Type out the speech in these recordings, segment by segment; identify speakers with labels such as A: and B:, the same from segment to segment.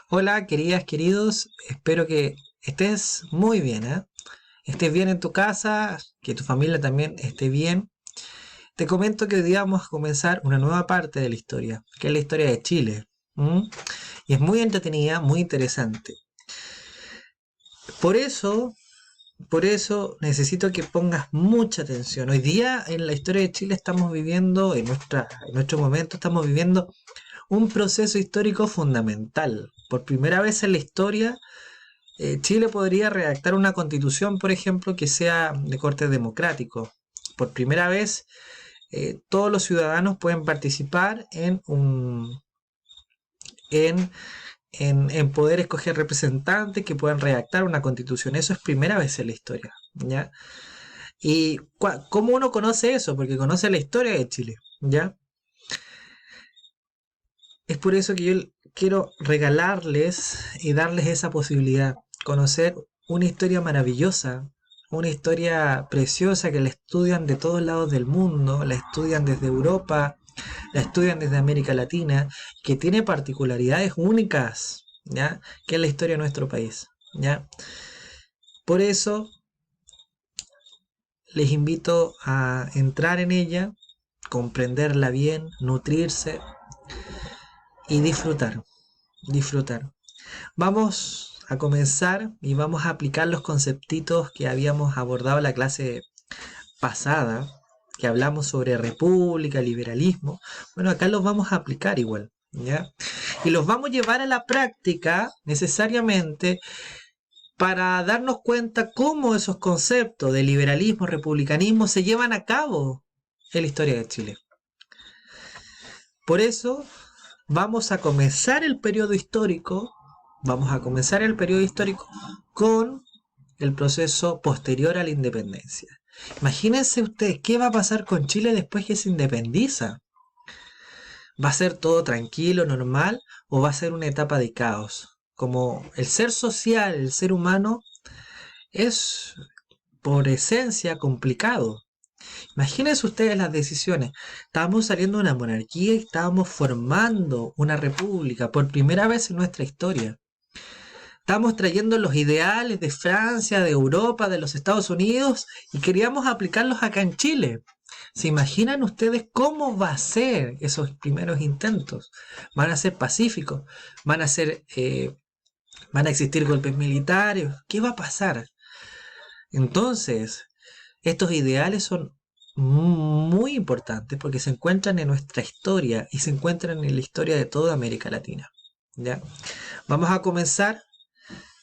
A: Hola, queridas, queridos. Espero que estés muy bien, ¿eh? Estés bien en tu casa, que tu familia también esté bien. Te comento que hoy día vamos a comenzar una nueva parte de la historia, que es la historia de Chile. ¿M? Y es muy entretenida, muy interesante. Por eso, por eso necesito que pongas mucha atención. Hoy día en la historia de Chile estamos viviendo, en nuestro momento estamos viviendo un proceso histórico fundamental. Por primera vez en la historia Chile podría redactar una constitución, por ejemplo, que sea de corte democrático. Por primera vez, todos los ciudadanos pueden participar en, en poder escoger representantes que puedan redactar una constitución. Eso es primera vez en la historia, ¿ya? ¿Y cómo uno conoce eso? Porque conoce la historia de Chile, ¿ya? Es por eso que yo quiero regalarles y darles esa posibilidad, conocer una historia maravillosa, una historia preciosa que la estudian de todos lados del mundo, la estudian desde Europa, la estudian desde América Latina, que tiene particularidades únicas, ¿ya? Que es la historia de nuestro país, ¿ya? Por eso les invito a entrar en ella, comprenderla bien, nutrirse y disfrutar, disfrutar. Vamos a comenzar y vamos a aplicar los conceptitos que habíamos abordado en la clase pasada, que hablamos sobre república, liberalismo. Bueno, acá los vamos a aplicar igual, ¿ya? Y los vamos a llevar a la práctica necesariamente para darnos cuenta cómo esos conceptos de liberalismo, republicanismo se llevan a cabo en la historia de Chile. Por eso vamos a comenzar el periodo histórico con el proceso posterior a la independencia. Imagínense ustedes qué va a pasar con Chile después que se independiza. ¿Va a ser todo tranquilo, normal, o va a ser una etapa de caos? Como el ser social, el ser humano, es por esencia complicado. Imagínense ustedes las decisiones. Estábamos saliendo de una monarquía y estábamos formando una república por primera vez en nuestra historia. Estamos trayendo los ideales de Francia, de Europa, de los Estados Unidos y queríamos aplicarlos acá en Chile. ¿Se imaginan ustedes cómo va a ser esos primeros intentos? ¿Van a ser pacíficos? ¿Van a existir golpes militares? ¿Qué va a pasar? Entonces, estos ideales son muy importantes porque se encuentran en nuestra historia y se encuentran en la historia de toda América Latina. ¿Ya? Vamos a comenzar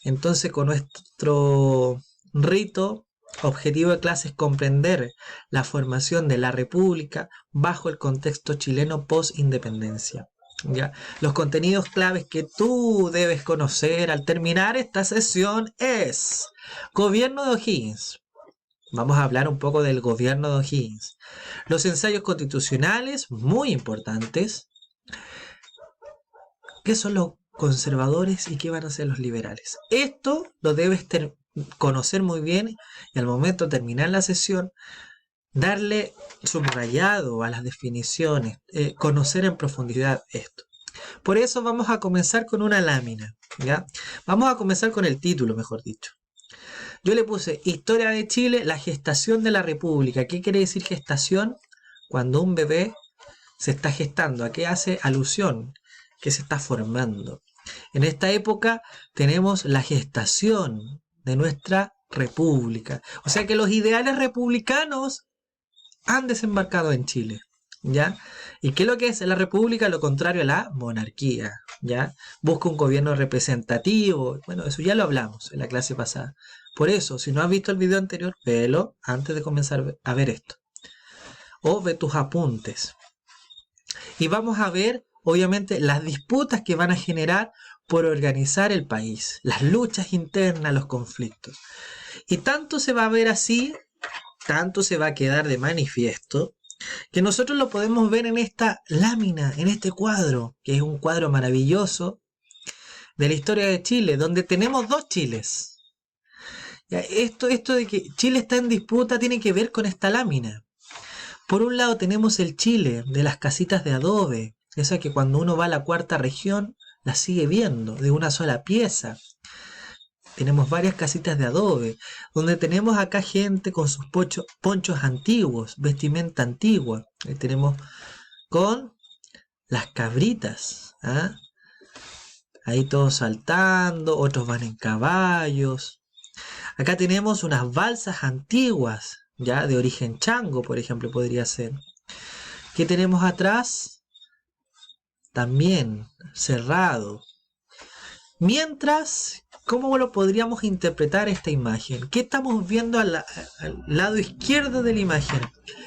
A: entonces con nuestro rito. Objetivo de clase es comprender la formación de la República bajo el contexto chileno post-independencia. ¿Ya? Los contenidos claves que tú debes conocer al terminar esta sesión es Gobierno de O'Higgins. Vamos a hablar un poco del gobierno de O'Higgins. Los ensayos constitucionales, muy importantes. ¿Qué son los conservadores y qué van a ser los liberales? Esto lo debes conocer muy bien y al momento de terminar la sesión, darle subrayado a las definiciones, conocer en profundidad esto. Por eso vamos a comenzar con una lámina, ¿ya? Vamos a comenzar con el título, mejor dicho. Yo le puse Historia de Chile, la gestación de la República. ¿Qué quiere decir gestación? Cuando un bebé se está gestando. ¿A qué hace alusión? Que se está formando. En esta época tenemos la gestación de nuestra república. O sea que los ideales republicanos han desembarcado en Chile. ¿Ya? ¿Y qué es lo que es la república? Lo contrario a la monarquía. ¿Ya? Busca un gobierno representativo. Bueno, eso ya lo hablamos en la clase pasada. Por eso, si no has visto el video anterior, véelo antes de comenzar a ver esto. O ve tus apuntes. Y vamos a ver, obviamente, las disputas que van a generar por organizar el país, las luchas internas, los conflictos. Y tanto se va a ver así, tanto se va a quedar de manifiesto, que nosotros lo podemos ver en esta lámina, en este cuadro, que es un cuadro maravilloso de la historia de Chile, donde tenemos dos Chiles. Esto de que Chile está en disputa tiene que ver con esta lámina. Por un lado tenemos el Chile de las casitas de adobe, esa que cuando uno va a la cuarta región la sigue viendo, de una sola pieza. Tenemos varias casitas de adobe, donde tenemos acá gente con sus ponchos antiguos, vestimenta antigua. Ahí tenemos con las cabritas, ¿ah? Ahí todos saltando, otros van en caballos. Acá tenemos unas balsas antiguas, ya de origen chango, por ejemplo, podría ser. ¿Qué tenemos atrás? También cerrado. Mientras, ¿cómo lo podríamos interpretar esta imagen? ¿Qué estamos viendo al lado izquierdo de la imagen?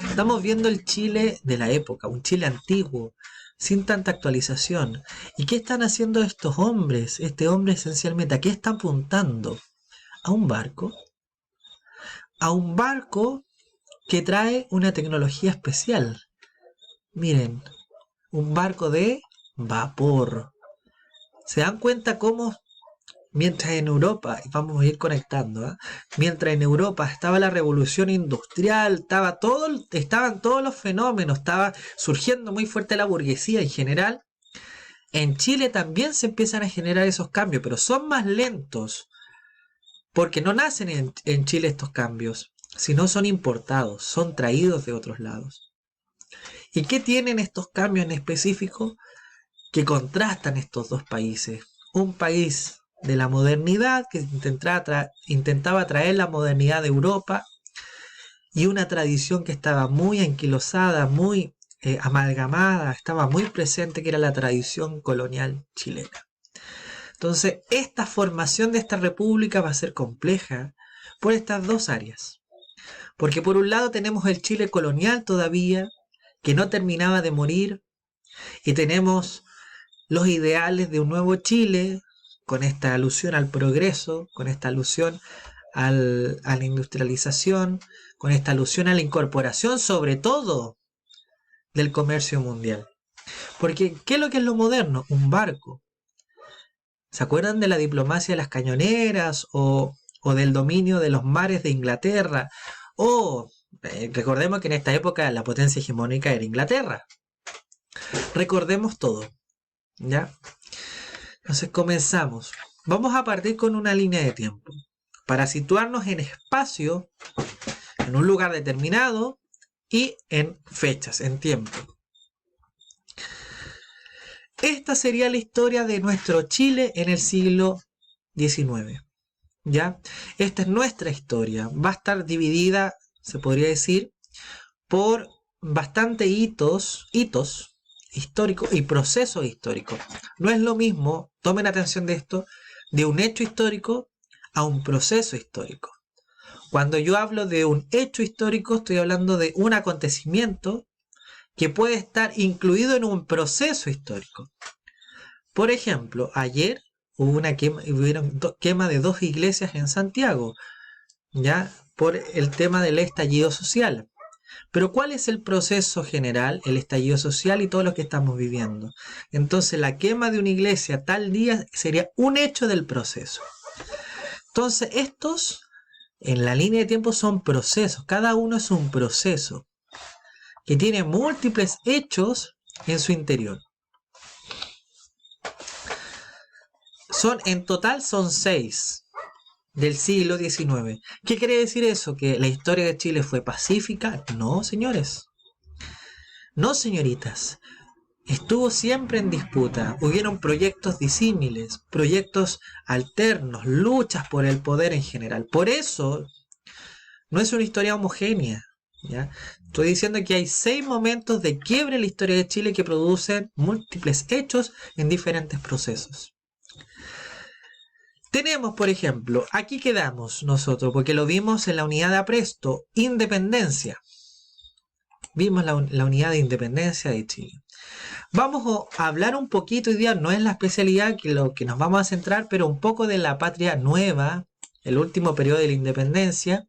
A: Estamos viendo el Chile de la época, un Chile antiguo, sin tanta actualización. ¿Y qué están haciendo estos hombres? Este hombre esencialmente, ¿a qué está apuntando? A un barco. A un barco que trae una tecnología especial. Miren, un barco de vapor. ¿Se dan cuenta cómo, mientras en Europa, y vamos a ir conectando, ¿eh? Mientras en Europa estaba la revolución industrial, estaban todos los fenómenos, estaba surgiendo muy fuerte la burguesía en general, en Chile también se empiezan a generar esos cambios, pero son más lentos, porque no nacen en Chile estos cambios, sino son importados, son traídos de otros lados. ¿Y qué tienen estos cambios en específico? Que contrastan estos dos países. Un país de la modernidad que intentaba traer la modernidad de Europa y una tradición que estaba muy anquilosada, muy amalgamada, estaba muy presente, que era la tradición colonial chilena. Entonces, esta formación de esta república va a ser compleja por estas dos áreas. Porque por un lado tenemos el Chile colonial todavía, que no terminaba de morir, y tenemos los ideales de un nuevo Chile, con esta alusión al progreso, con esta alusión a la industrialización, con esta alusión a la incorporación sobre todo del comercio mundial. Porque, ¿qué es lo que es lo moderno? Un barco. ¿Se acuerdan de la diplomacia de las cañoneras o del dominio de los mares de Inglaterra? Recordemos que en esta época la potencia hegemónica era Inglaterra. Recordemos todo, ¿ya? Entonces comenzamos. Vamos a partir con una línea de tiempo para situarnos en espacio, en un lugar determinado y en fechas, en tiempo. Esta sería la historia de nuestro Chile en el siglo XIX, ¿ya? Esta es nuestra historia. Va a estar dividida, se podría decir, por bastantes hitos históricos y procesos históricos. No es lo mismo, tomen atención de esto, de un hecho histórico a un proceso histórico. Cuando yo hablo de un hecho histórico, estoy hablando de un acontecimiento que puede estar incluido en un proceso histórico. Por ejemplo, ayer hubo hubieron quema de 2 iglesias en Santiago, ¿ya? Por el tema del estallido social. Pero ¿cuál es el proceso general? El estallido social y todo lo que estamos viviendo. Entonces la quema de una iglesia tal día sería un hecho del proceso. Entonces estos, en la línea de tiempo, son procesos. Cada uno es un proceso que tiene múltiples hechos en su interior. En total son 6 del siglo XIX. ¿Qué quiere decir eso? ¿Que la historia de Chile fue pacífica? No, señores. No, señoritas. Estuvo siempre en disputa. Hubieron proyectos disímiles, proyectos alternos, luchas por el poder en general. Por eso no es una historia homogénea, ¿ya? Estoy diciendo que hay 6 momentos de quiebre en la historia de Chile que producen múltiples hechos en diferentes procesos. Tenemos, por ejemplo, aquí quedamos nosotros, porque lo vimos en la unidad de apresto, independencia. Vimos la unidad de independencia de Chile. Vamos a hablar un poquito hoy día, no es la especialidad que lo que nos vamos a centrar, pero un poco de la patria nueva, el último periodo de la independencia,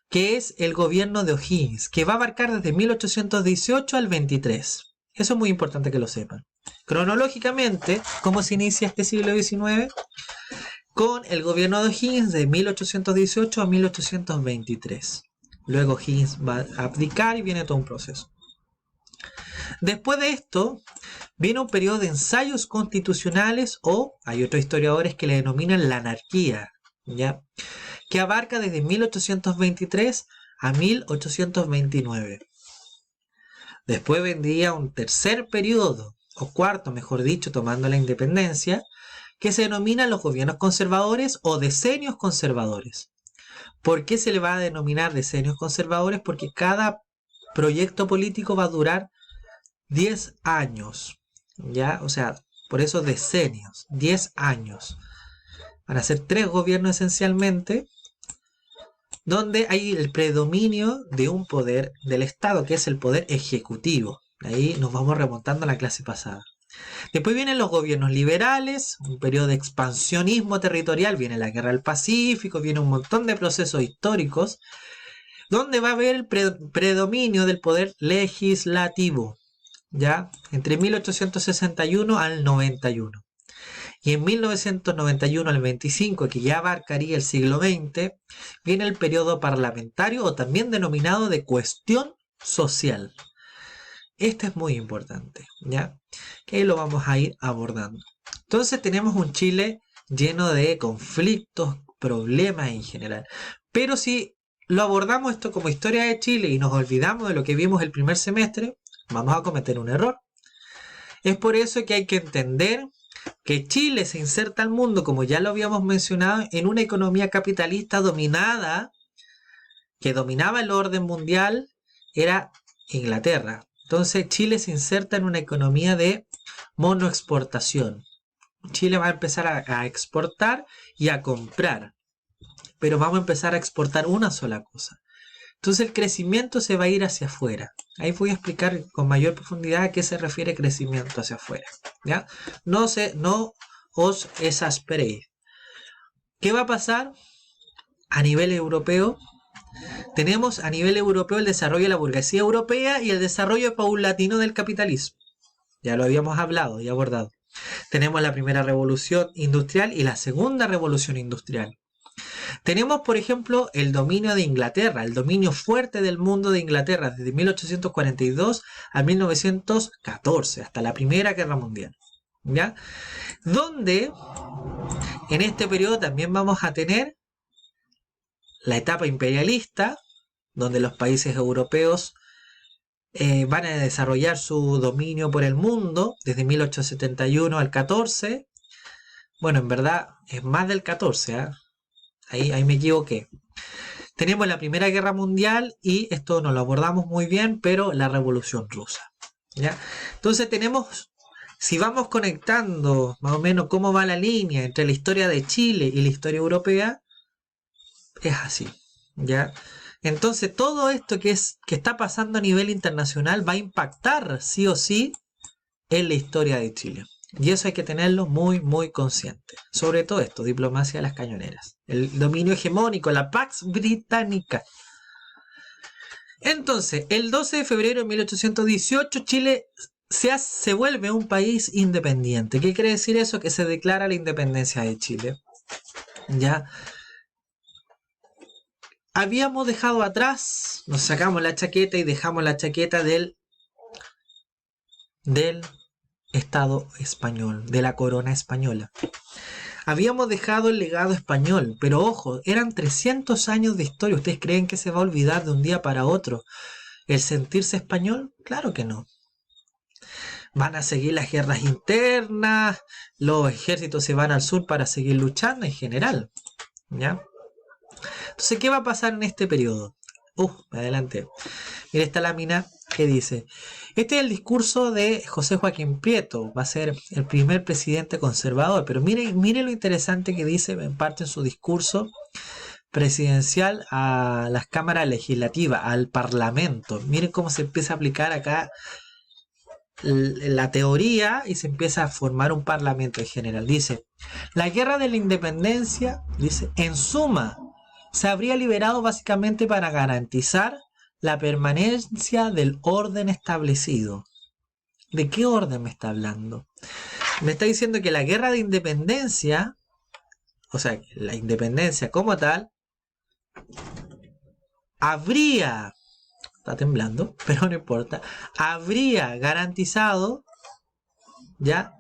A: que es el gobierno de O'Higgins, que va a abarcar desde 1818 al 23. Eso es muy importante que lo sepan. Cronológicamente, ¿cómo se inicia este siglo XIX? Con el gobierno de O'Higgins de 1818 a 1823. Luego O'Higgins va a abdicar y viene todo un proceso. Después de esto, viene un periodo de ensayos constitucionales o hay otros historiadores que le denominan la anarquía, ¿ya? Que abarca desde 1823 a 1829. Después vendría un tercer periodo, o cuarto, mejor dicho, tomando la independencia, que se denominan los gobiernos conservadores o decenios conservadores. ¿Por qué se le va a denominar decenios conservadores? Porque cada proyecto político va a durar 10 años, ¿ya? O sea, por eso decenios, 10 años. Van a ser 3 gobiernos esencialmente, donde hay el predominio de un poder del Estado, que es el poder ejecutivo. Ahí nos vamos remontando a la clase pasada. Después vienen los gobiernos liberales, un periodo de expansionismo territorial, viene la Guerra del Pacífico, viene un montón de procesos históricos, donde va a haber el predominio del poder legislativo, ¿ya? Entre 1861 al 91. Y en 1991 al 25, que ya abarcaría el siglo XX, viene el periodo parlamentario o también denominado de cuestión social. Este es muy importante, ¿ya? Que ahí lo vamos a ir abordando. Entonces tenemos un Chile lleno de conflictos, problemas en general. Pero si lo abordamos esto como historia de Chile y nos olvidamos de lo que vimos el primer semestre, vamos a cometer un error. Es por eso que hay que entender que Chile se inserta al mundo, como ya lo habíamos mencionado, en una economía capitalista dominada, que dominaba el orden mundial, era Inglaterra. Entonces Chile se inserta en una economía de monoexportación. Chile va a empezar a exportar y a comprar, pero vamos a empezar a exportar una sola cosa. Entonces el crecimiento se va a ir hacia afuera. Ahí voy a explicar con mayor profundidad a qué se refiere crecimiento hacia afuera, ¿ya? No os exasperéis. ¿Qué va a pasar a nivel europeo? Tenemos a nivel europeo el desarrollo de la burguesía europea y el desarrollo paulatino del capitalismo. Ya lo habíamos hablado y abordado. Tenemos la primera revolución industrial y la segunda revolución industrial. Tenemos, por ejemplo, el dominio de Inglaterra, el dominio fuerte del mundo de Inglaterra desde 1842 a 1914, hasta la Primera Guerra Mundial, ¿ya? Donde en este periodo también vamos a tener la etapa imperialista, donde los países europeos van a desarrollar su dominio por el mundo desde 1871 al 14. Bueno, en verdad es más del 14, ¿eh? Ahí me equivoqué. Tenemos la Primera Guerra Mundial y esto no lo abordamos muy bien, pero la Revolución Rusa, ¿ya? Entonces tenemos, si vamos conectando más o menos cómo va la línea entre la historia de Chile y la historia europea, es así, ¿ya? Entonces todo esto que está pasando a nivel internacional va a impactar sí o sí en la historia de Chile. Y eso hay que tenerlo muy, muy consciente. Sobre todo esto, diplomacia de las cañoneras. El dominio hegemónico, la Pax Británica. Entonces, el 12 de febrero de 1818, Chile se vuelve un país independiente. ¿Qué quiere decir eso? Que se declara la independencia de Chile. Ya. Habíamos dejado atrás, nos sacamos la chaqueta y dejamos la chaqueta del Estado español, de la corona española. Habíamos dejado el legado español, pero ojo, eran 300 años de historia. ¿Ustedes creen que se va a olvidar de un día para otro el sentirse español? Claro que no. Van a seguir las guerras internas, los ejércitos se van al sur para seguir luchando en general, ¿ya? Entonces, ¿qué va a pasar en este periodo? Adelante. Mira esta lámina que dice: este es el discurso de José Joaquín Prieto, va a ser el primer presidente conservador, pero mire lo interesante que dice en parte en su discurso presidencial a las cámaras legislativas, al parlamento. Miren cómo se empieza a aplicar acá la teoría y se empieza a formar un parlamento en general. Dice: la guerra de la independencia, dice, en suma, se habría liberado básicamente para garantizar la permanencia del orden establecido. ¿De qué orden me está hablando? Me está diciendo que la guerra de independencia, o sea, la independencia como tal, habría está temblando, pero no importa, habría garantizado ya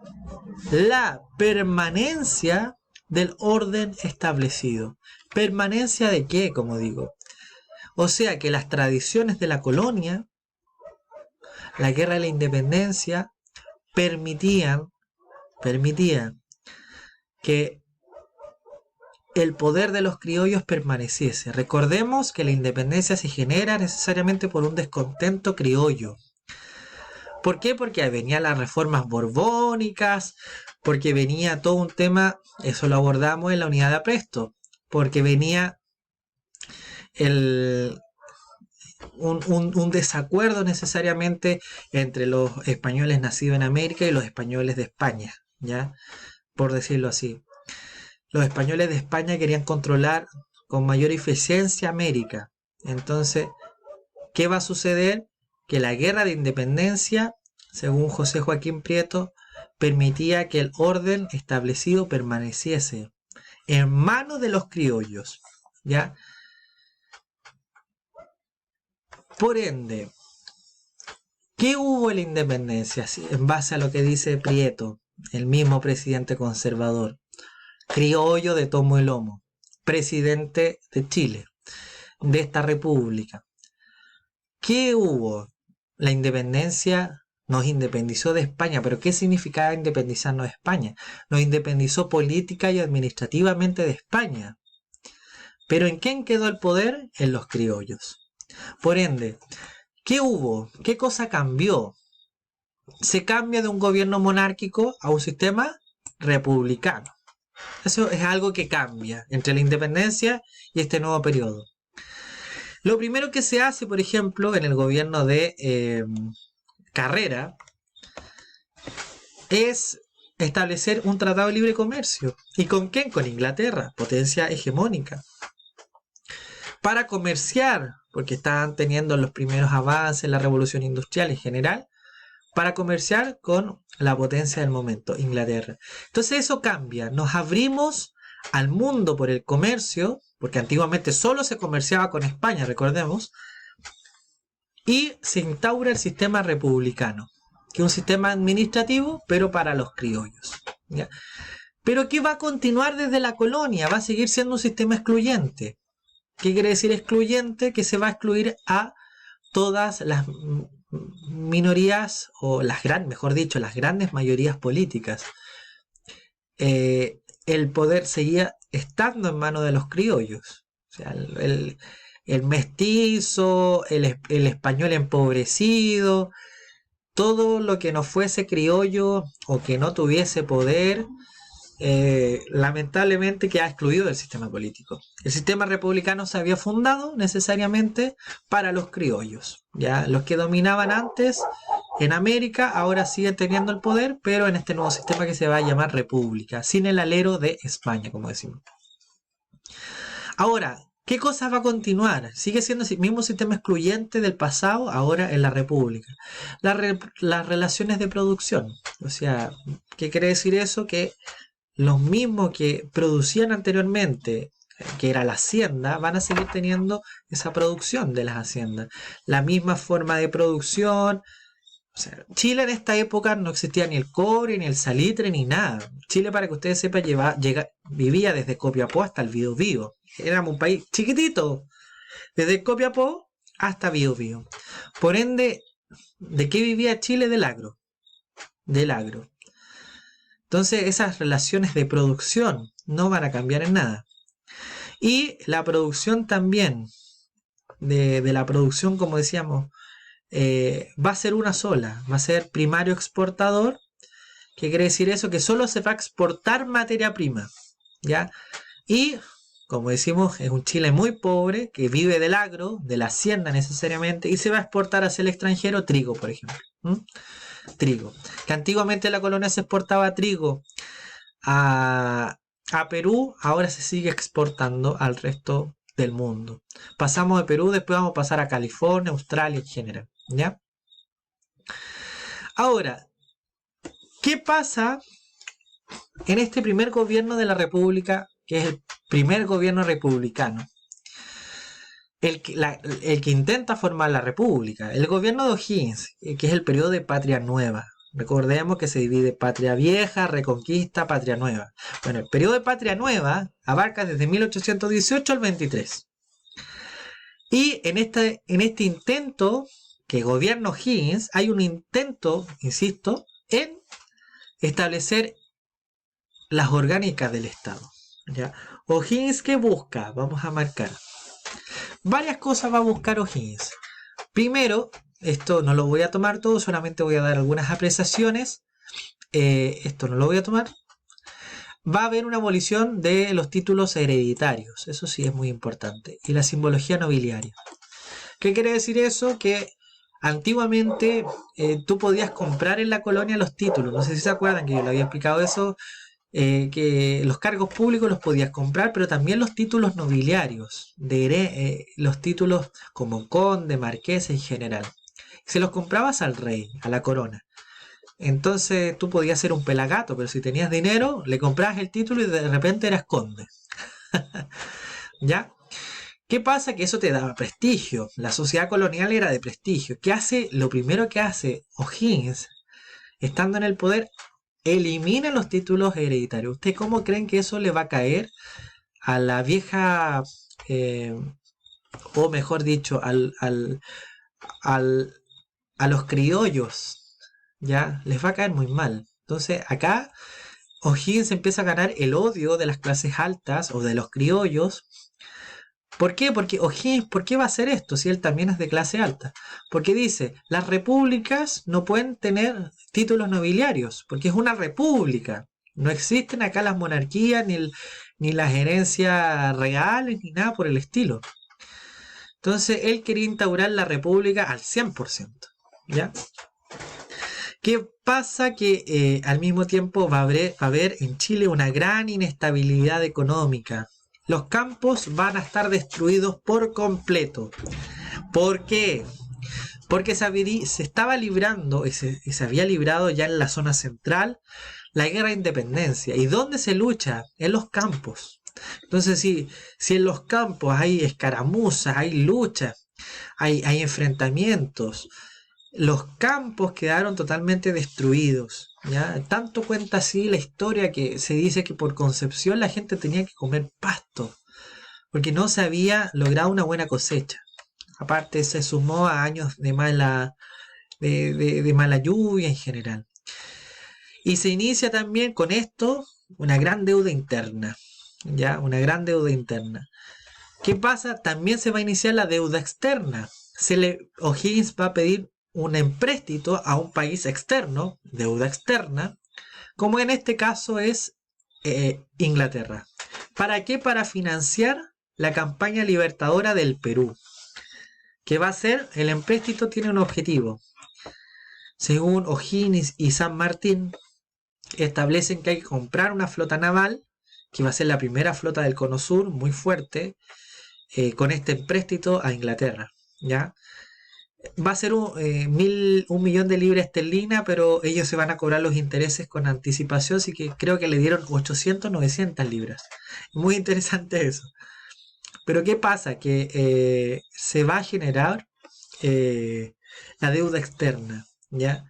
A: la permanencia del orden establecido. ¿Permanencia de qué? Como digo. O sea que las tradiciones de la colonia, la guerra de la independencia, permitían que el poder de los criollos permaneciese. Recordemos que la independencia se genera necesariamente por un descontento criollo. ¿Por qué? Porque venían las reformas borbónicas, porque venía todo un tema, eso lo abordamos en la unidad de apresto, porque venía un desacuerdo necesariamente entre los españoles nacidos en América y los españoles de España, ¿ya? Por decirlo así. Los españoles de España querían controlar con mayor eficiencia América. Entonces, ¿qué va a suceder? Que la guerra de independencia, según José Joaquín Prieto, permitía que el orden establecido permaneciese en manos de los criollos, ¿ya? Por ende, ¿qué hubo en la independencia? En base a lo que dice Prieto, el mismo presidente conservador, criollo de tomo y lomo, presidente de Chile, de esta república. ¿Qué hubo? La independencia nos independizó de España, pero ¿qué significaba independizarnos de España? Nos independizó política y administrativamente de España. ¿Pero en quién quedó el poder? En los criollos. Por ende, ¿qué hubo? ¿Qué cosa cambió? Se cambia de un gobierno monárquico a un sistema republicano. Eso es algo que cambia entre la independencia y este nuevo periodo. Lo primero que se hace, por ejemplo, en el gobierno de Carrera, es establecer un tratado de libre comercio. ¿Y con quién? Con Inglaterra, potencia hegemónica. Para comerciar, porque estaban teniendo los primeros avances en la revolución industrial en general, para comerciar con la potencia del momento, Inglaterra. Entonces eso cambia, nos abrimos al mundo por el comercio, porque antiguamente solo se comerciaba con España, recordemos, y se instaura el sistema republicano, que es un sistema administrativo, pero para los criollos, ¿ya? Pero que va a continuar desde la colonia, va a seguir siendo un sistema excluyente. ¿Qué quiere decir excluyente? Que se va a excluir a todas las minorías, o mejor dicho, las grandes mayorías políticas. El poder seguía estando en manos de los criollos. O sea, el mestizo, el español empobrecido, todo lo que no fuese criollo o que no tuviese poder, lamentablemente queda excluido del sistema político. El sistema republicano se había fundado necesariamente para los criollos, ya los que dominaban antes en América ahora siguen teniendo el poder, pero en este nuevo sistema que se va a llamar república, sin el alero de España, como decimos. Ahora, ¿qué cosa va a continuar? Sigue siendo el mismo sistema excluyente del pasado, ahora en la república. Las relaciones de producción, o sea, ¿qué quiere decir eso? Que los mismos que producían anteriormente, que era la hacienda, van a seguir teniendo esa producción de las haciendas. La misma forma de producción. O sea, Chile en esta época no existía ni el cobre, ni el salitre, ni nada. Chile, para que ustedes sepan, vivía desde Copiapó hasta el Biobío. Éramos un país chiquitito, desde Copiapó hasta Biobío. Por ende, ¿de qué vivía Chile? Del agro. Del agro. Entonces esas relaciones de producción no van a cambiar en nada. Y la producción también, de la producción, como decíamos, va a ser una sola, va a ser primario exportador. ¿Qué quiere decir eso? Que solo se va a exportar materia prima, ¿ya? Y, como decimos, es un Chile muy pobre, que vive del agro, de la hacienda necesariamente, y se va a exportar hacia el extranjero trigo, por ejemplo. Trigo. Que antiguamente en la colonia se exportaba trigo a Perú, ahora se sigue exportando al resto del mundo. Pasamos de Perú, después vamos a pasar a California, Australia en general, ¿ya? Ahora, ¿qué pasa en este primer gobierno de la República, que es el primer gobierno republicano? el que intenta formar la república. El gobierno de O'Higgins, que es el periodo de Patria Nueva. Recordemos que se divide Patria Vieja, Reconquista, Patria Nueva. Bueno, el periodo de Patria Nueva abarca desde 1818 al 23. Y en este intento que gobierna O'Higgins, hay un intento, insisto, en establecer las orgánicas del Estado. ¿Ya? O'Higgins, ¿qué busca? Vamos a marcar. Varias cosas va a buscar O'Higgins. Primero, esto no lo voy a tomar todo, solamente voy a dar algunas apreciaciones. Esto no lo voy a tomar. Va a haber una abolición de los títulos hereditarios, eso sí es muy importante, y la simbología nobiliaria. ¿Qué quiere decir eso? Que antiguamente tú podías comprar en la colonia los títulos, no sé si se acuerdan que yo le había explicado eso, que los cargos públicos los podías comprar, pero también los títulos nobiliarios, los títulos como conde, marqués en general. Se los comprabas al rey, a la corona. Entonces tú podías ser un pelagato, pero si tenías dinero, le comprabas el título y de repente eras conde. ¿Ya? ¿Qué pasa? Que eso te daba prestigio. La sociedad colonial era de prestigio. ¿Qué hace? Lo primero que hace O'Higgins, estando en el poder, elimina los títulos hereditarios. ¿Usted cómo creen que eso le va a caer a la vieja, o mejor dicho, a los criollos? ¿Ya? Les va a caer muy mal. Entonces acá O'Higgins empieza a ganar el odio de las clases altas o de los criollos. ¿Por qué? Porque O'Higgins, ¿por qué va a hacer esto si él también es de clase alta? Porque dice, las repúblicas no pueden tener títulos nobiliarios, porque es una república. No existen acá las monarquías, ni las herencias reales, ni nada por el estilo. Entonces él quería instaurar la república al 100%. ¿Ya? ¿Qué pasa? Que al mismo tiempo va a haber en Chile una gran inestabilidad económica. Los campos van a estar destruidos por completo. ¿Por qué? Porque se estaba librando, y se había librado ya en la zona central, la guerra de independencia. ¿Y dónde se lucha? En los campos. Entonces, si en los campos hay escaramuzas, hay luchas, hay enfrentamientos, los campos quedaron totalmente destruidos. ¿Ya? Tanto cuenta así la historia que se dice que por Concepción la gente tenía que comer pasto, porque no se había logrado una buena cosecha. Aparte se sumó a años de mala lluvia en general. Y se inicia también con esto una gran deuda interna. ¿Ya? Una gran deuda interna. ¿Qué pasa? También se va a iniciar la deuda externa. O'Higgins va a pedir un empréstito a un país externo, deuda externa, como en este caso es Inglaterra. ¿Para qué? Para financiar la campaña libertadora del Perú. ¿Qué va a hacer? El empréstito tiene un objetivo. Según O'Higgins y San Martín, establecen que hay que comprar una flota naval, que va a ser la primera flota del Cono Sur, muy fuerte, con este empréstito a Inglaterra. ¿Ya? Va a ser un millón de libras esterlinas, pero ellos se van a cobrar los intereses con anticipación, así que creo que le dieron 800, 900 libras. Muy interesante eso. Pero ¿qué pasa? Que se va a generar la deuda externa, ¿ya?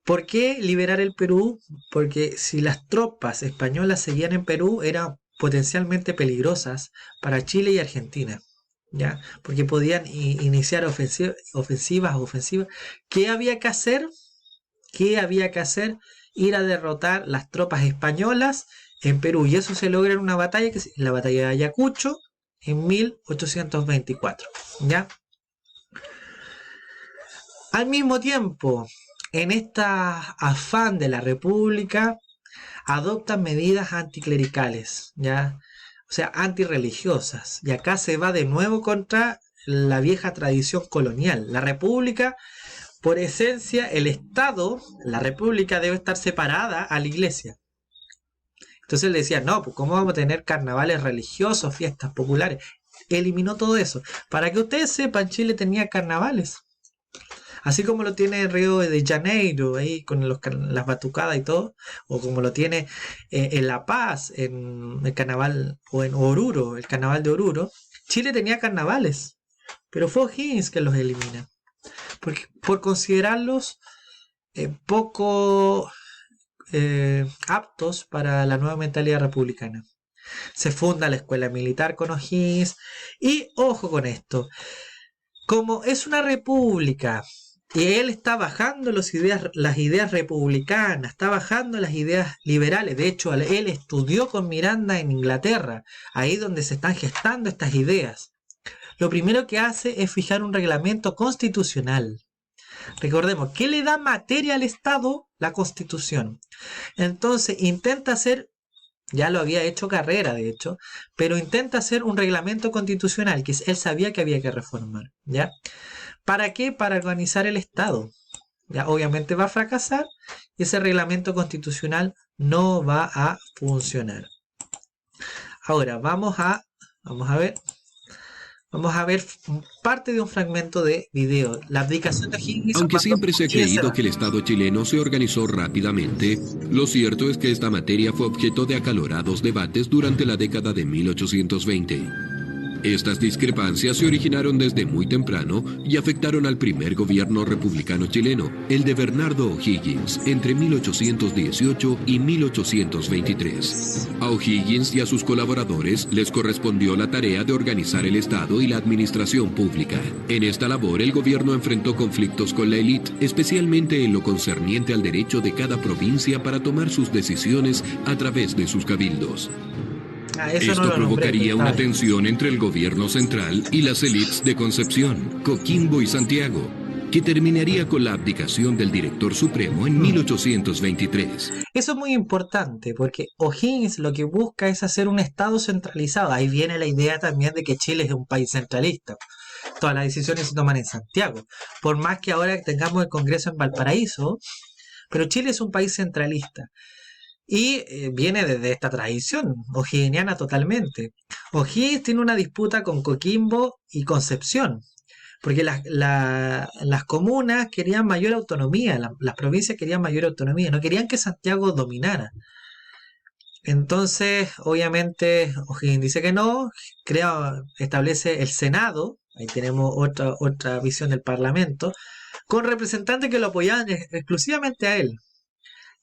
A: ¿Por qué liberar el Perú? Porque si las tropas españolas seguían en Perú, eran potencialmente peligrosas para Chile y Argentina. ¿Ya? Porque podían iniciar ofensivas. ¿Qué había que hacer? Ir a derrotar las tropas españolas en Perú. Y eso se logra en una batalla, que es la batalla de Ayacucho, en 1824. ¿Ya? Al mismo tiempo, en esta afán de la República, adoptan medidas anticlericales, ¿ya? O sea, antirreligiosas. Y acá se va de nuevo contra la vieja tradición colonial. La república, por esencia, el Estado, la república debe estar separada a la iglesia. Entonces él decía, no, pues ¿cómo vamos a tener carnavales religiosos, fiestas populares? Eliminó todo eso. Para que ustedes sepan, Chile tenía carnavales. Así como lo tiene Río de Janeiro, ahí con las batucadas y todo, o como lo tiene en La Paz, en el carnaval, o en Oruro, el carnaval de Oruro, Chile tenía carnavales, pero fue O'Higgins que los elimina, por considerarlos poco aptos para la nueva mentalidad republicana. Se funda la escuela militar con O'Higgins y ojo con esto, como es una república y él está bajando las ideas republicanas, está bajando las ideas liberales. De hecho, él estudió con Miranda en Inglaterra, ahí donde se están gestando estas ideas. Lo primero que hace es fijar un reglamento constitucional. Recordemos, ¿qué le da materia al Estado? La Constitución. Entonces intenta hacer, ya lo había hecho Carrera de hecho, pero intenta hacer un reglamento constitucional que él sabía que había que reformar, ¿ya? ¿Para qué? Para organizar el Estado. ¿Ya? Obviamente va a fracasar y ese reglamento constitucional no va a funcionar. Ahora vamos a ver parte de un fragmento de video. La abdicación de O'Higgins.
B: Aunque siempre se ha creído que el Estado chileno se organizó rápidamente, lo cierto es que esta materia fue objeto de acalorados debates durante la década de 1820. Estas discrepancias se originaron desde muy temprano y afectaron al primer gobierno republicano chileno, el de Bernardo O'Higgins, entre 1818 y 1823. A O'Higgins y a sus colaboradores les correspondió la tarea de organizar el Estado y la administración pública. En esta labor, el gobierno enfrentó conflictos con la élite, especialmente en lo concerniente al derecho de cada provincia para tomar sus decisiones a través de sus cabildos. Esto provocaría una tensión entre el gobierno central y las élites de Concepción, Coquimbo y Santiago, que terminaría con la abdicación del director supremo en 1823.
A: Eso es muy importante porque O'Higgins lo que busca es hacer un Estado centralizado. Ahí viene la idea también de que Chile es un país centralista. Todas las decisiones se toman en Santiago. Por más que ahora tengamos el Congreso en Valparaíso, pero Chile es un país centralista. Y viene desde esta tradición o'higginiana totalmente. O'Higgins tiene una disputa con Coquimbo y Concepción, porque las comunas querían mayor autonomía, las provincias querían mayor autonomía, no querían que Santiago dominara. Entonces, obviamente, O'Higgins dice que no, establece el Senado, ahí tenemos otra visión del Parlamento, con representantes que lo apoyaban exclusivamente a él.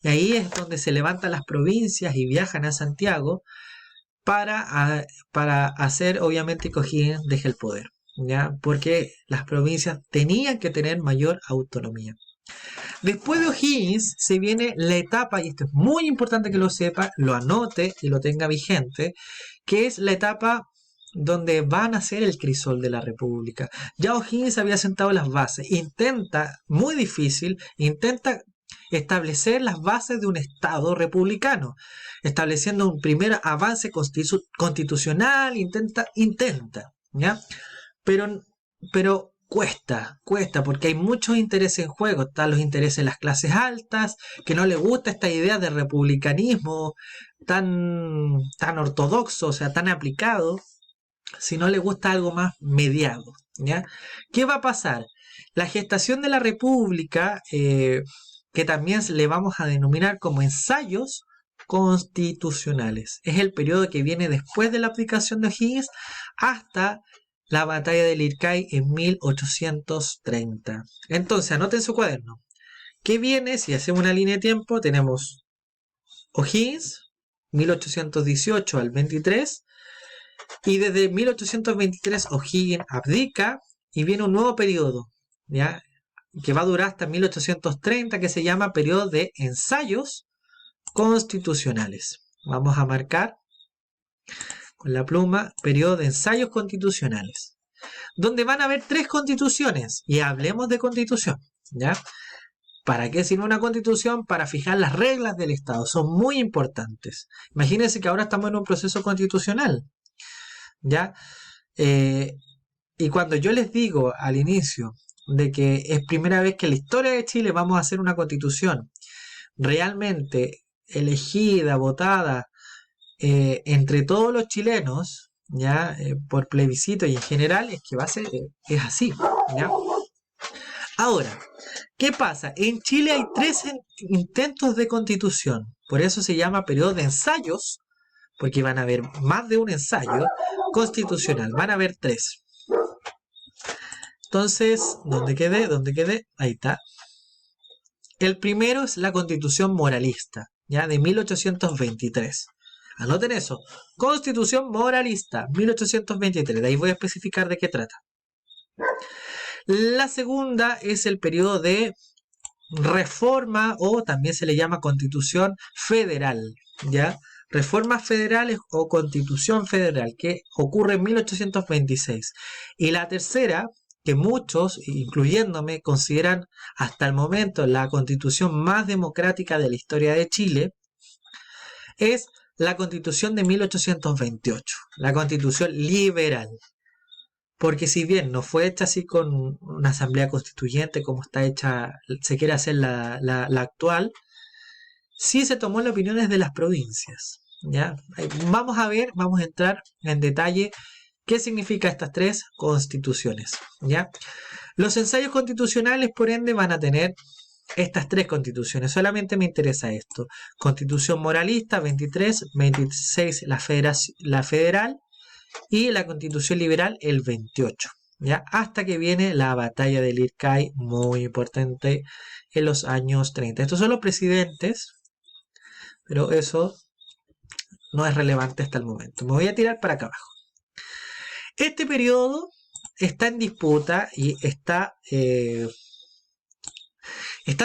A: Y ahí es donde se levantan las provincias y viajan a Santiago para hacer, obviamente, que O'Higgins deje el poder, ¿ya? Porque las provincias tenían que tener mayor autonomía. Después de O'Higgins se viene la etapa, y esto es muy importante que lo sepa, lo anote y lo tenga vigente, que es la etapa donde van a ser el crisol de la República. Ya O'Higgins había sentado las bases, muy difícil, intenta establecer las bases de un Estado republicano, estableciendo un primer avance constitucional, intenta, ¿ya? Pero cuesta, porque hay muchos intereses en juego. Están los intereses de las clases altas, que no les gusta esta idea de republicanismo tan ortodoxo, o sea, tan aplicado, si no les gusta algo más mediado, ¿ya? ¿Qué va a pasar? La gestación de la República, que también le vamos a denominar como ensayos constitucionales. Es el periodo que viene después de la abdicación de O'Higgins hasta la batalla de Lircay en 1830. Entonces, anoten su cuaderno. ¿Qué viene? Si hacemos una línea de tiempo, tenemos O'Higgins, 1818 al 23, y desde 1823 O'Higgins abdica y viene un nuevo periodo, ¿ya? Que va a durar hasta 1830, que se llama periodo de ensayos constitucionales. Vamos a marcar con la pluma periodo de ensayos constitucionales, donde van a haber 3 constituciones, y hablemos de constitución, ¿ya? ¿Para qué sirve una constitución? Para fijar las reglas del Estado, son muy importantes. Imagínense que ahora estamos en un proceso constitucional, ¿ya? Y cuando yo les digo al inicio de que es primera vez que en la historia de Chile vamos a hacer una constitución realmente elegida, votada entre todos los chilenos, ¿ya? Por plebiscito y en general, es que es así, ¿ya? Ahora, ¿qué pasa? En Chile hay 3 intentos de constitución, por eso se llama periodo de ensayos porque van a haber más de un ensayo constitucional, van a haber 3. Entonces, ¿dónde quedé? ¿Dónde quedé? Ahí está. El primero es la Constitución Moralista, ya de 1823. Anoten eso. Constitución Moralista, 1823. De ahí voy a especificar de qué trata. La segunda es el periodo de reforma, o también se le llama Constitución Federal, ¿ya? Reformas federales o Constitución Federal, que ocurre en 1826. Y la tercera, que muchos, incluyéndome, consideran hasta el momento la constitución más democrática de la historia de Chile, es la Constitución de 1828, la Constitución liberal. Porque si bien no fue hecha así con una asamblea constituyente como está hecha, se quiere hacer la actual, sí se tomó las opiniones de las provincias, ¿ya? Vamos a ver, vamos a entrar en detalle qué significa estas 3 constituciones, ¿ya? Los ensayos constitucionales, por ende, van a tener estas 3 constituciones. Solamente me interesa esto. Constitución moralista, 23, 26 la federal, y la Constitución Liberal el 28, ¿ya? Hasta que viene la batalla del Ircay, muy importante, en los años 30. Estos son los presidentes, pero eso no es relevante hasta el momento. Me voy a tirar para acá abajo. Este periodo está en disputa y está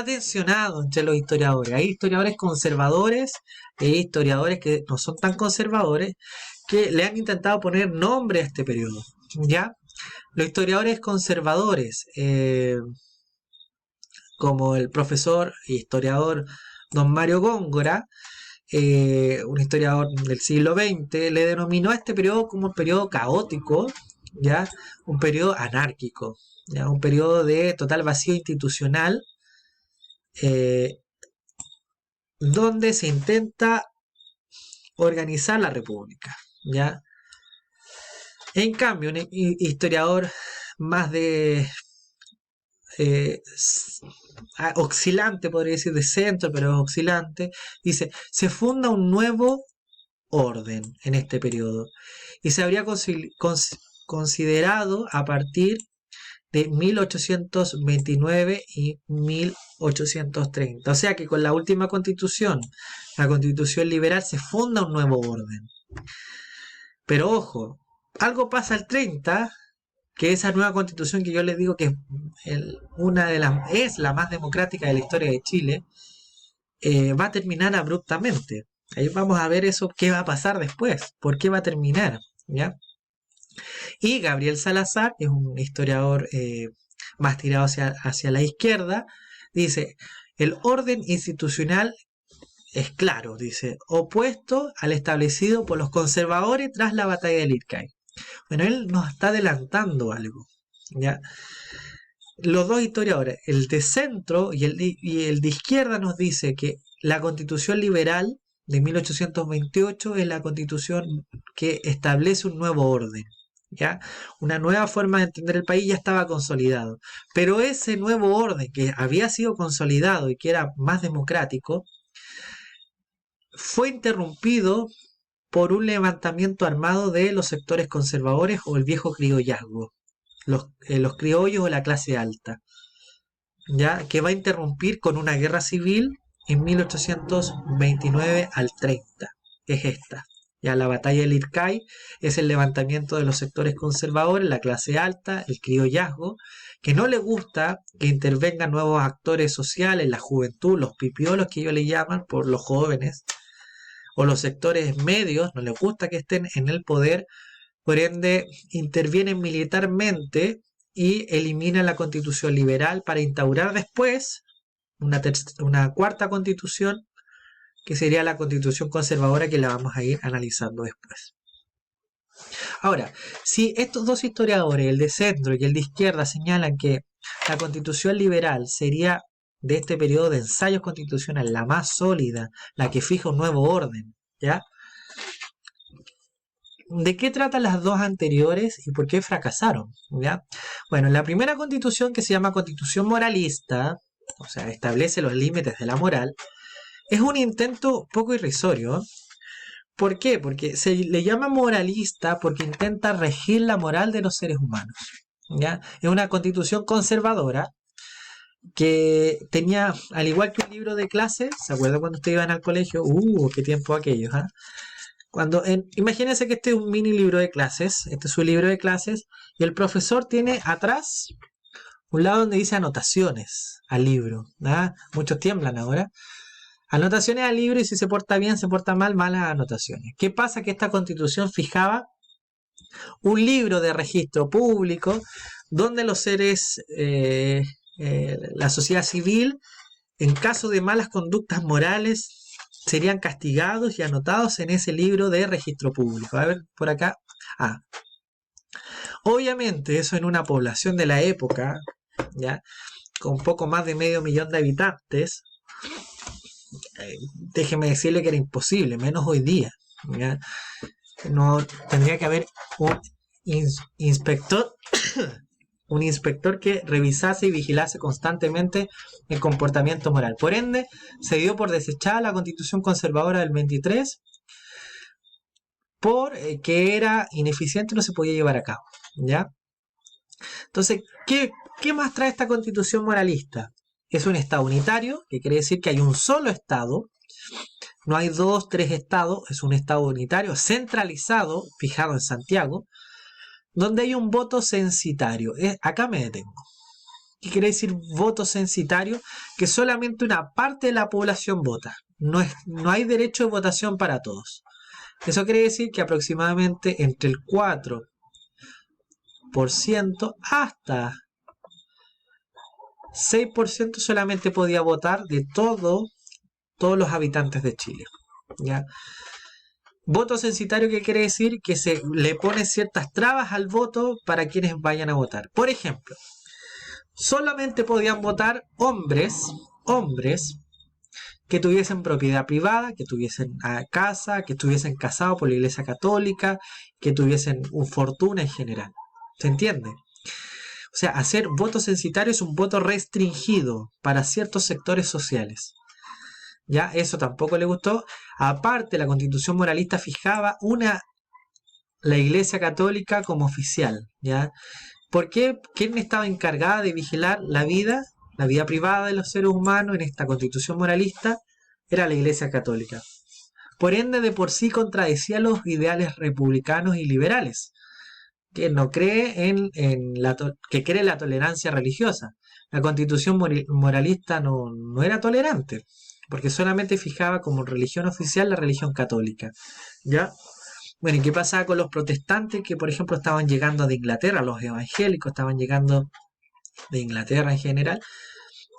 A: tensionado entre los historiadores. Hay historiadores conservadores e historiadores que no son tan conservadores, que le han intentado poner nombre a este periodo, ¿ya? Los historiadores conservadores, como el profesor e historiador don Mario Góngora, un historiador del siglo XX, le denominó a este periodo como un periodo caótico, ¿ya? Un periodo anárquico, ¿ya? Un periodo de total vacío institucional, donde se intenta organizar la república, ¿ya? En cambio, un historiador más de oscilante, podría decir de centro, pero oscilante, dice, se funda un nuevo orden en este periodo y se habría considerado a partir de 1829 y 1830. O sea que con la última constitución, la Constitución Liberal, se funda un nuevo orden. Pero ojo, algo pasa al 30, que esa nueva constitución que yo les digo que es la más democrática de la historia de Chile, va a terminar abruptamente. Ahí vamos a ver eso, qué va a pasar después, por qué va a terminar, ¿ya? Y Gabriel Salazar, que es un historiador más tirado hacia la izquierda, dice, el orden institucional es claro, dice, opuesto al establecido por los conservadores tras la batalla del Ircay. Bueno, él nos está adelantando algo, ¿ya? Los dos historiadores, el de centro y el de izquierda, nos dice que la Constitución Liberal de 1828 es la constitución que establece un nuevo orden, ¿ya? Una nueva forma de entender el país ya estaba consolidado, pero ese nuevo orden que había sido consolidado y que era más democrático fue interrumpido por un levantamiento armado de los sectores conservadores o el viejo criollazgo, los criollos o la clase alta, ¿ya? Que va a interrumpir con una guerra civil en 1829 al 30, que es esta. Ya la batalla del Ircay es el levantamiento de los sectores conservadores, la clase alta, el criollazgo, que no le gusta que intervengan nuevos actores sociales, la juventud, los pipiolos que ellos le llaman, por los jóvenes, o los sectores medios, no les gusta que estén en el poder, por ende intervienen militarmente y eliminan la constitución liberal para instaurar después una cuarta constitución, que sería la constitución conservadora, que la vamos a ir analizando después. Ahora, si estos dos historiadores, el de centro y el de izquierda, señalan que la constitución liberal sería de este periodo de ensayos constitucionales la más sólida, la que fija un nuevo orden, ¿ya? ¿De qué tratan las dos anteriores y por qué fracasaron? ¿Ya? Bueno, la primera constitución, que se llama Constitución Moralista, o sea, establece los límites de la moral, es un intento poco irrisorio, ¿Por qué? Porque se le llama moralista porque intenta regir la moral de los seres humanos. ¿Ya? Es una constitución conservadora que tenía, al igual que un libro de clases, ¿se acuerdan cuando ustedes iban al colegio? ¡Qué tiempo aquellos! ¿Ah? Imagínense que este es un mini libro de clases, este es su libro de clases, y el profesor tiene atrás un lado donde dice anotaciones al libro. ¿Ah? Muchos tiemblan ahora. Anotaciones al libro y si se porta bien, se porta mal, malas anotaciones. ¿Qué pasa? Que esta constitución fijaba un libro de registro público donde los seres, la sociedad civil, en caso de malas conductas morales, serían castigados y anotados en ese libro de registro público. A ver, por acá. Obviamente, eso en una población de la época, ¿ya? Con poco más de 500.000 de habitantes, déjeme decirle que era imposible, menos hoy día. ¿Ya? No tendría que haber un inspector un inspector que revisase y vigilase constantemente el comportamiento moral. Por ende, se dio por desechada la Constitución conservadora del 23 porque era ineficiente y no se podía llevar a cabo. ¿Ya? Entonces, ¿qué más trae esta Constitución moralista? Es un Estado unitario, que quiere decir que hay un solo Estado, no hay 2, 3 estados, es un Estado unitario, centralizado, fijado en Santiago, donde hay un voto censitario. Acá me detengo. ¿Qué quiere decir voto censitario? Que solamente una parte de la población vota. No hay derecho de votación para todos. Eso quiere decir que aproximadamente entre el 4% hasta 6% solamente podía votar de todos los habitantes de Chile. ¿Ya? Voto censitario, que quiere decir que se le pone ciertas trabas al voto para quienes vayan a votar. Por ejemplo, solamente podían votar hombres que tuviesen propiedad privada, que tuviesen casa, que estuviesen casados por la Iglesia Católica, que tuviesen una fortuna en general. ¿Se entiende? O sea, hacer voto censitario es un voto restringido para ciertos sectores sociales. Ya, eso tampoco le gustó. Aparte, la Constitución moralista fijaba la Iglesia Católica como oficial, ¿ya? ¿Por qué? ¿Quién estaba encargada de vigilar la vida privada de los seres humanos en esta Constitución moralista? Era la Iglesia Católica. Por ende, de por sí contradecía los ideales republicanos y liberales, que no cree que cree en la tolerancia religiosa. La Constitución moralista no era tolerante, porque solamente fijaba como religión oficial la religión católica. ¿Ya? Bueno, ¿y qué pasaba con los protestantes que, por ejemplo, estaban llegando de Inglaterra? Los evangélicos estaban llegando de Inglaterra en general.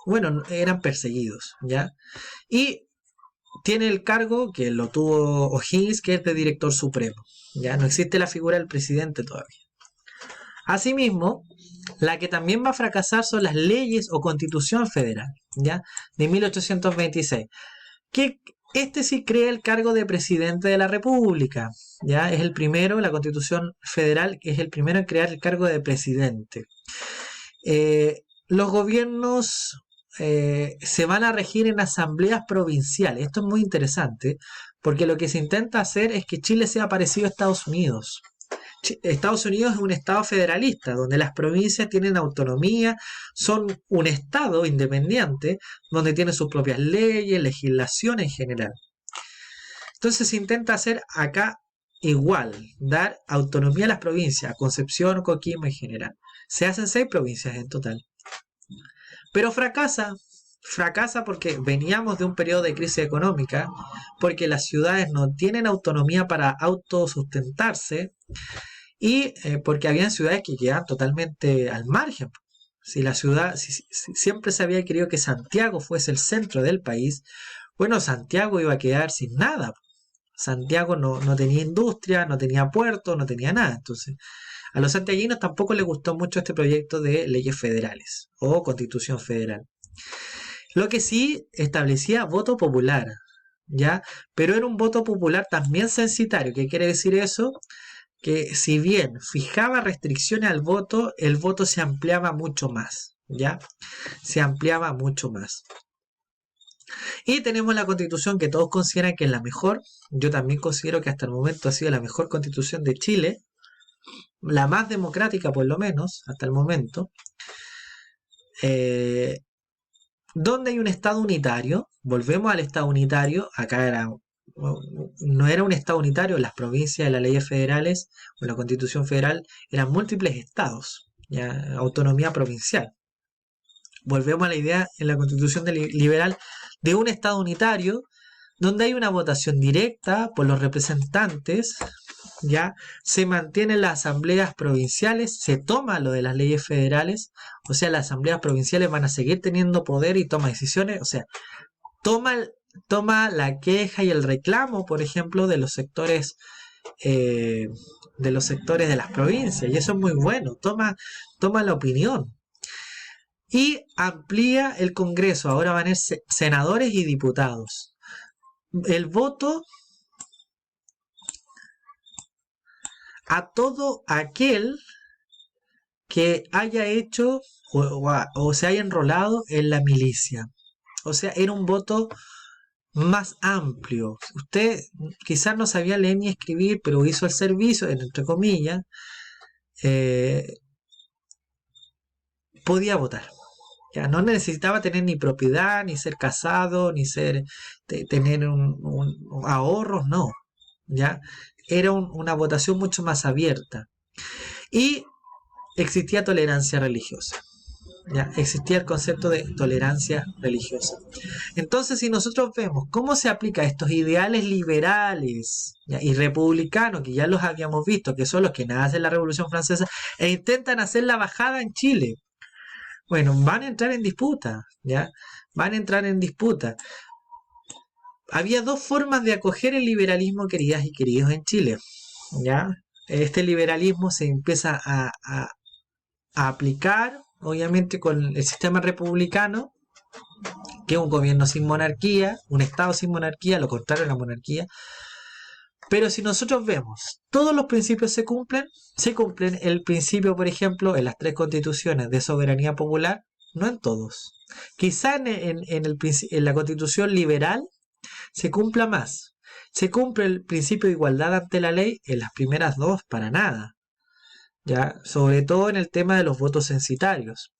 A: Bueno, eran perseguidos, ¿ya? Y tiene el cargo, que lo tuvo O'Higgins, que es de director supremo. ¿Ya? No existe la figura del presidente todavía. Asimismo, la que también va a fracasar son las leyes o constitución federal, ¿ya? De 1826. Que este sí crea el cargo de presidente de la República, ¿ya? Es el primero, la Constitución Federal es el primero en crear el cargo de presidente. Los gobiernos se van a regir en asambleas provinciales. Esto es muy interesante, porque lo que se intenta hacer es que Chile sea parecido a Estados Unidos. Estados Unidos es un estado federalista, donde las provincias tienen autonomía, son un estado independiente, donde tienen sus propias leyes, legislación en general. Entonces se intenta hacer acá igual, dar autonomía a las provincias, a Concepción, Coquimbo en general. Se hacen 6 provincias en total. Pero fracasa porque veníamos de un periodo de crisis económica, porque las ciudades no tienen autonomía para autosustentarse, y porque habían ciudades que quedaban totalmente al margen. Si siempre se había querido que Santiago fuese el centro del país, bueno, Santiago iba a quedar sin nada. Santiago no tenía industria, no tenía puerto, no tenía nada. Entonces, a los santiaguinos tampoco les gustó mucho este proyecto de leyes federales o constitución federal. Lo que sí establecía voto popular, ¿ya? Pero era un voto popular también censitario. ¿Qué quiere decir eso? Que si bien fijaba restricciones al voto, el voto se ampliaba mucho más, ¿ya? Se ampliaba mucho más. Y tenemos la constitución que todos consideran que es la mejor. Yo también considero que hasta el momento ha sido la mejor constitución de Chile, la más democrática por lo menos, hasta el momento, donde hay un Estado unitario. Volvemos al Estado unitario. Acá no era un Estado unitario, las provincias, las leyes federales o la Constitución federal eran múltiples estados, ya, autonomía provincial. Volvemos a la idea en la Constitución liberal de un Estado unitario donde hay una votación directa por los representantes, ya se mantienen las asambleas provinciales, se toma lo de las leyes federales, o sea, las asambleas provinciales van a seguir teniendo poder y toma decisiones, o sea, toma la queja y el reclamo, por ejemplo, de los sectores de las provincias, y eso es muy bueno, toma la opinión. Y amplía el Congreso, ahora van a ser senadores y diputados. El voto a todo aquel que haya hecho o se haya enrolado en la milicia. O sea, era un voto más amplio. Usted quizás no sabía leer ni escribir, pero hizo el servicio, entre comillas, podía votar. Ya no necesitaba tener ni propiedad, ni ser casado, ni tener ahorros, no. ¿Ya? Era una votación mucho más abierta. Y existía tolerancia religiosa. ¿Ya? Existía el concepto de tolerancia religiosa. Entonces, si nosotros vemos cómo se aplica estos ideales liberales, ¿ya?, y republicanos, que ya los habíamos visto, que son los que nacen en la Revolución Francesa, e intentan hacer la bajada en Chile, bueno, van a entrar en disputa, ¿ya? Van a entrar en disputa. Había dos formas de acoger el liberalismo, queridas y queridos, en Chile, ¿ya? Este liberalismo se empieza a aplicar, obviamente, con el sistema republicano, que es un gobierno sin monarquía, un Estado sin monarquía, lo contrario a la monarquía. Pero si nosotros vemos, todos los principios se cumplen el principio, por ejemplo, en las 3 constituciones de soberanía popular, no en todos. Quizá en la constitución liberal se cumpla más. Se cumple el principio de igualdad ante la ley en las primeras 2 para nada, ¿ya? Sobre todo en el tema de los votos censitarios.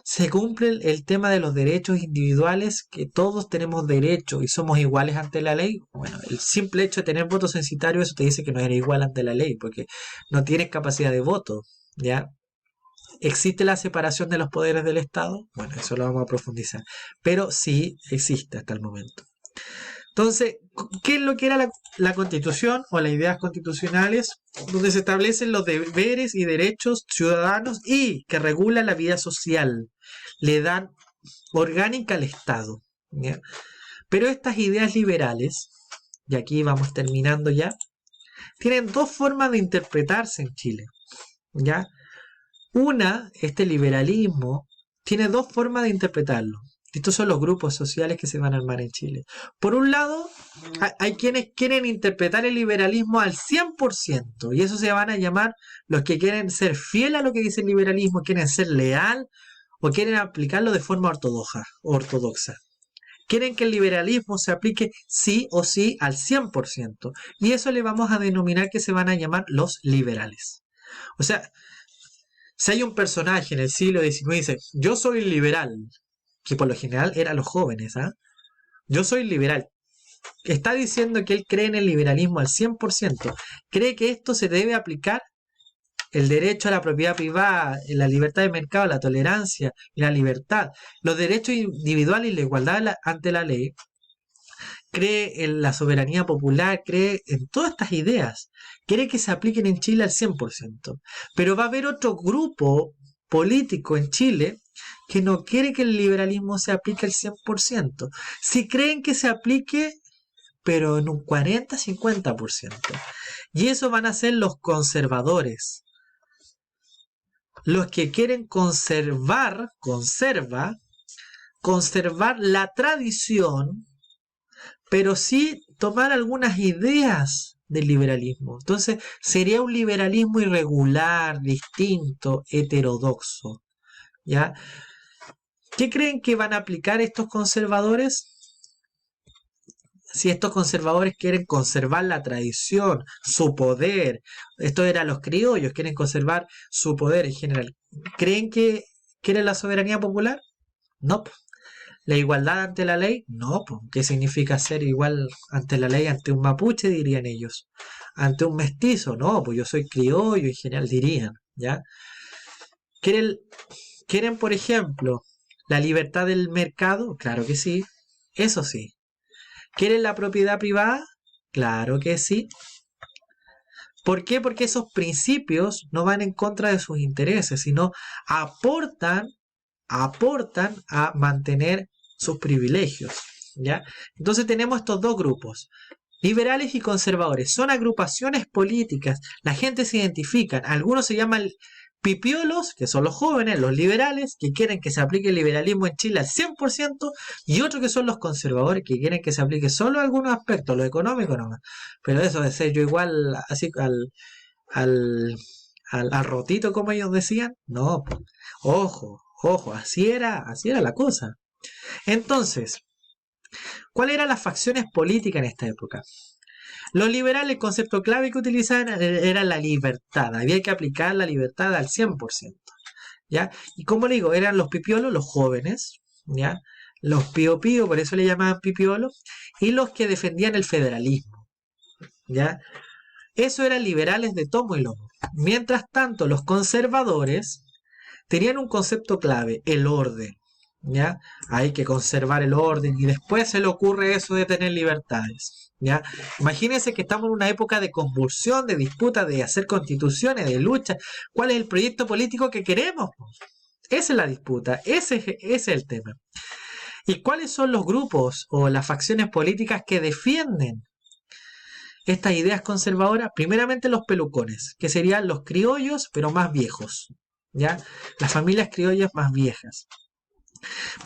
A: Se cumple el tema de los derechos individuales, que todos tenemos derecho y somos iguales ante la ley. Bueno, el simple hecho de tener voto censitario, eso te dice que no eres igual ante la ley, porque no tienes capacidad de voto, ¿ya? ¿Existe la separación de los poderes del Estado? Bueno, eso lo vamos a profundizar, pero sí existe hasta el momento. Entonces, ¿qué es lo que era la Constitución o las ideas constitucionales? Donde se establecen los deberes y derechos ciudadanos y que regulan la vida social. Le dan orgánica al Estado, ¿ya? Pero estas ideas liberales, y aquí vamos terminando ya, tienen 2 formas de interpretarse en Chile, ¿ya? Este liberalismo tiene 2 formas de interpretarlo. Estos son los grupos sociales que se van a armar en Chile. Por un lado, hay quienes quieren interpretar el liberalismo al 100%, y eso se van a llamar los que quieren ser fiel a lo que dice el liberalismo, quieren ser leal o quieren aplicarlo de forma ortodoxa. Quieren que el liberalismo se aplique sí o sí al 100%, y eso le vamos a denominar que se van a llamar los liberales. O sea, si hay un personaje en el siglo XIX y dice, yo soy liberal, que por lo general eran los jóvenes, ¿ah? Yo soy liberal. Está diciendo que él cree en el liberalismo al 100%. Cree que esto se debe aplicar, el derecho a la propiedad privada, la libertad de mercado, la tolerancia y la libertad, los derechos individuales y la igualdad ante la ley. Cree en la soberanía popular, cree en todas estas ideas. Quiere que se apliquen en Chile al 100%. Pero va a haber otro grupo político en Chile que no quiere que el liberalismo se aplique al 100%. Si creen que se aplique, pero en un 40-50%. Y eso van a ser los conservadores. Los que quieren conservar la tradición, pero sí tomar algunas ideas del liberalismo. Entonces sería un liberalismo irregular, distinto, heterodoxo, ¿ya? ¿Qué creen que van a aplicar estos conservadores? Si estos conservadores quieren conservar la tradición, su poder, estos eran los criollos, quieren conservar su poder en general, ¿creen que quieren la soberanía popular? No. ¿La igualdad ante la ley? No. ¿Qué significa ser igual ante la ley ante un mapuche, dirían ellos? Ante un mestizo, no, pues yo soy criollo en general, dirían, ¿ya? ¿Quieren, quieren, por ejemplo, la libertad del mercado? Claro que sí, eso sí. ¿Quieren la propiedad privada? Claro que sí. ¿Por qué? Porque esos principios no van en contra de sus intereses, sino aportan, aportan a mantener sus privilegios, ¿ya? Entonces tenemos estos dos grupos, liberales y conservadores. Son agrupaciones políticas, la gente se identifica, algunos se llaman pipiolos, que son los jóvenes, los liberales, que quieren que se aplique el liberalismo en Chile al 100%, y otros que son los conservadores, que quieren que se aplique solo algunos aspectos, lo económico nomás. Pero eso de ser yo igual, así al, al rotito, como ellos decían, no, ojo, ojo, así era la cosa. Entonces, ¿cuáles eran las facciones políticas en esta época? Los liberales, el concepto clave que utilizaban era la libertad. Había que aplicar la libertad al 100%. ¿Ya? Y como le digo, eran los pipiolos, los jóvenes, ¿ya? Los pío pío, por eso le llamaban pipiolos, y los que defendían el federalismo, ¿ya? Eso eran liberales de tomo y lomo. Mientras tanto, los conservadores tenían un concepto clave, el orden, ¿ya? Hay que conservar el orden y después se le ocurre eso de tener libertades, ¿ya? Imagínense que estamos en una época de convulsión, de disputa, de hacer constituciones, de lucha. ¿Cuál es el proyecto político que queremos? Esa es la disputa, ese es el tema. ¿Y cuáles son los grupos o las facciones políticas que defienden estas ideas conservadoras? Primeramente los pelucones, que serían los criollos, pero más viejos, ¿ya? Las familias criollas más viejas.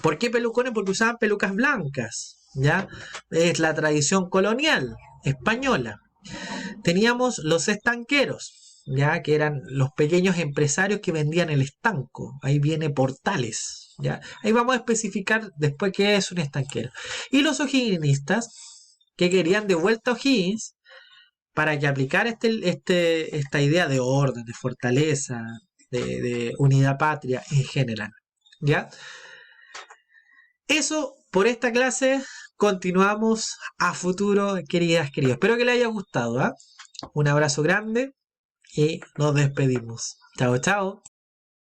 A: ¿Por qué pelucones? Porque usaban pelucas blancas, ¿ya? Es la tradición colonial española. Teníamos los estanqueros, ¿ya? Que eran los pequeños empresarios que vendían el estanco. Ahí viene Portales, ¿ya? Ahí vamos a especificar después qué es un estanquero. Y los o'higginistas, que querían de vuelta a O'Higgins para que aplicara esta idea de orden, de fortaleza, de unidad patria en general, ¿ya? Eso por esta clase. Continuamos a futuro, queridas, queridos. Espero que les haya gustado, ¿eh? Un abrazo grande y nos despedimos. Chao, chao.